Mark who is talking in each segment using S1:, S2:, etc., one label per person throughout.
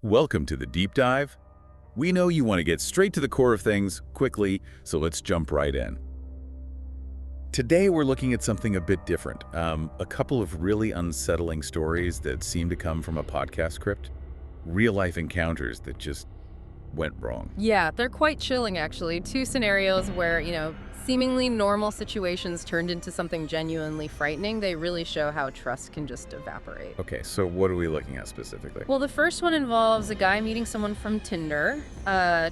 S1: Welcome to the deep dive. We know you want to get straight to the core of things quickly, so let's jump right in. Today we're looking at something a bit different. A couple of really unsettling stories that seem to come from a podcast script. Real-life encounters that just went wrong.
S2: Yeah, they're quite chilling, actually. Two scenarios where, seemingly normal situations turned into something genuinely frightening. They really show how trust can just evaporate.
S1: Okay, so what are we looking at specifically?
S2: Well, the first one involves a guy meeting someone from Tinder,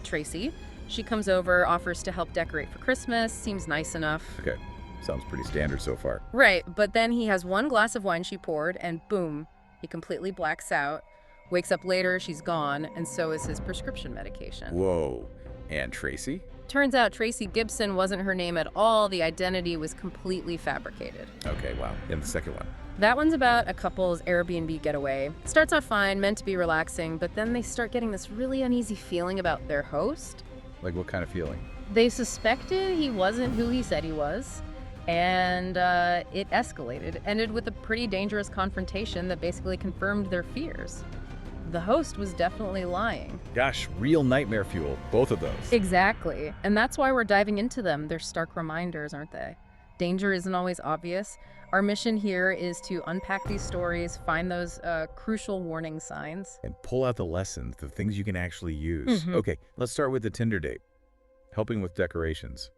S2: Tracy. She comes over, offers to help decorate for Christmas, seems nice enough.
S1: Okay, sounds pretty standard so far.
S2: Right, but then he has one glass of wine she poured, and boom, he completely blacks out. Wakes up later, she's gone, and so is his prescription medication.
S1: Whoa, and Tracy?
S2: Turns out Tracy Gibson wasn't her name at all. The identity was completely fabricated.
S1: Okay, wow. And the second one?
S2: That one's about a couple's Airbnb getaway. Starts out fine, meant to be relaxing, but then they start getting this really uneasy feeling about their host.
S1: Like what kind of feeling?
S2: They suspected he wasn't who he said he was, and it escalated. Ended with a pretty dangerous confrontation that basically confirmed their fears. The host was definitely lying.
S1: Gosh, real nightmare fuel, both of those.
S2: Exactly. And that's why we're diving into them. They're stark reminders, aren't they? Danger isn't always obvious. Our mission here is to unpack these stories, find those crucial warning signs.
S1: And pull out the lessons, the things you can actually use. Okay, let's start with the Tinder date. Helping with decorations.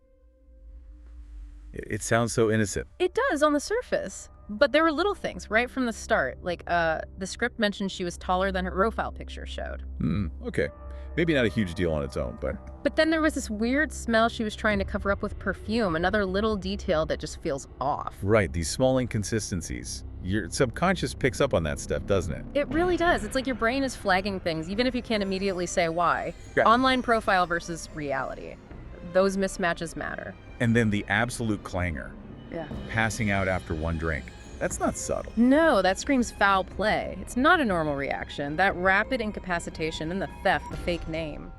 S1: It sounds so innocent.
S2: It does on the surface. But there were little things right from the start. Like, the script mentioned she was taller than her profile picture showed.
S1: Okay. Maybe not a huge deal on its own, but...
S2: But then there was this weird smell she was trying to cover up with perfume, another little detail that just feels off.
S1: Right, these small inconsistencies. Your subconscious picks up on that stuff, doesn't it?
S2: It really does. It's like your brain is flagging things, even if you can't immediately say why.
S1: Yeah.
S2: Online profile versus reality. Those mismatches matter.
S1: And then the absolute clangor.
S2: Yeah.
S1: Passing out after one drink. That's not subtle.
S2: No, that screams foul play. It's not a normal reaction. That rapid incapacitation and the theft, the fake name.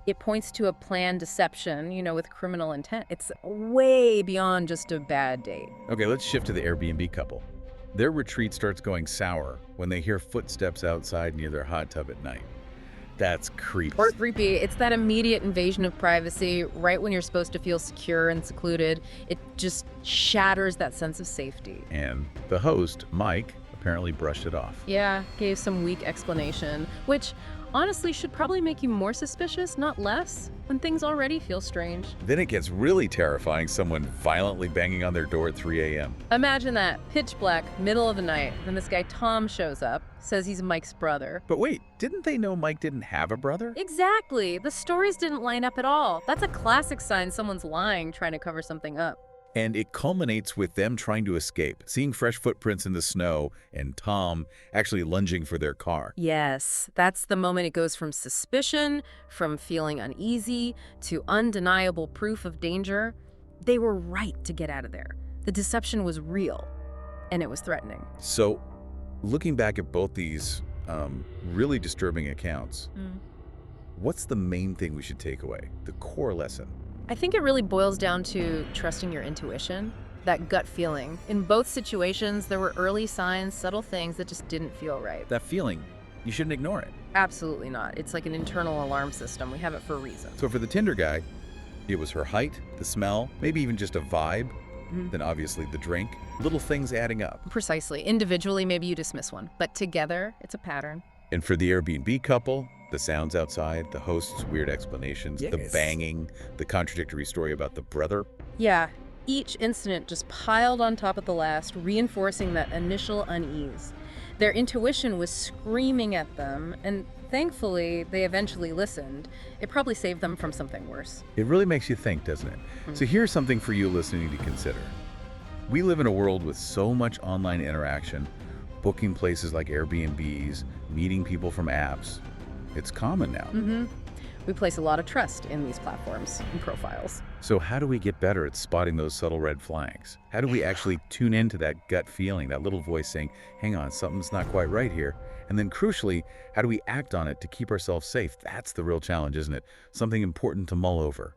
S2: It points to a planned deception, with criminal intent. It's way beyond just a bad date.
S1: Okay, let's shift to the Airbnb couple. Their retreat starts going sour when they hear footsteps outside near their hot tub at night. That's creepy.
S2: Or creepy. It's that immediate invasion of privacy right when you're supposed to feel secure and secluded. It just shatters that sense of safety.
S1: And the host, Mike, apparently brushed it off.
S2: Yeah, gave some weak explanation, which honestly should probably make you more suspicious, not less, when things already feel strange.
S1: Then it gets really terrifying, someone violently banging on their door at 3 a.m.
S2: Imagine that, pitch black, middle of the night, then this guy Tom shows up, says he's Mike's brother.
S1: But wait, didn't they know Mike didn't have a brother?
S2: Exactly, the stories didn't line up at all. That's a classic sign someone's lying, trying to cover something up.
S1: And it culminates with them trying to escape, seeing fresh footprints in the snow, and Tom actually lunging for their car.
S2: Yes, that's the moment it goes from suspicion, from feeling uneasy, to undeniable proof of danger. They were right to get out of there. The deception was real, and it was threatening.
S1: So, looking back at both these really disturbing accounts, what's the main thing we should take away, the core lesson?
S2: I think it really boils down to trusting your intuition, that gut feeling. In both situations, there were early signs, subtle things that just didn't feel right.
S1: That feeling, you shouldn't ignore it.
S2: Absolutely not. It's like an internal alarm system. We have it for a reason.
S1: So for the Tinder guy, it was her height, the smell, maybe even just a vibe, then obviously the drink, little things adding up.
S2: Precisely. Individually, maybe you dismiss one, but together, it's a pattern.
S1: And for the Airbnb couple, the sounds outside, the host's weird explanations, the banging, the contradictory story about the brother.
S2: Yeah, each incident just piled on top of the last, reinforcing that initial unease. Their intuition was screaming at them, and thankfully, they eventually listened. It probably saved them from something worse.
S1: It really makes you think, doesn't it? So here's something for you listening to consider. We live in a world with so much online interaction, booking places like Airbnbs, meeting people from apps. It's common now.
S2: We place a lot of trust in these platforms and profiles.
S1: So how do we get better at spotting those subtle red flags? How do we actually tune into that gut feeling, that little voice saying, hang on, something's not quite right here? And then crucially, how do we act on it to keep ourselves safe? That's the real challenge, isn't it? Something important to mull over.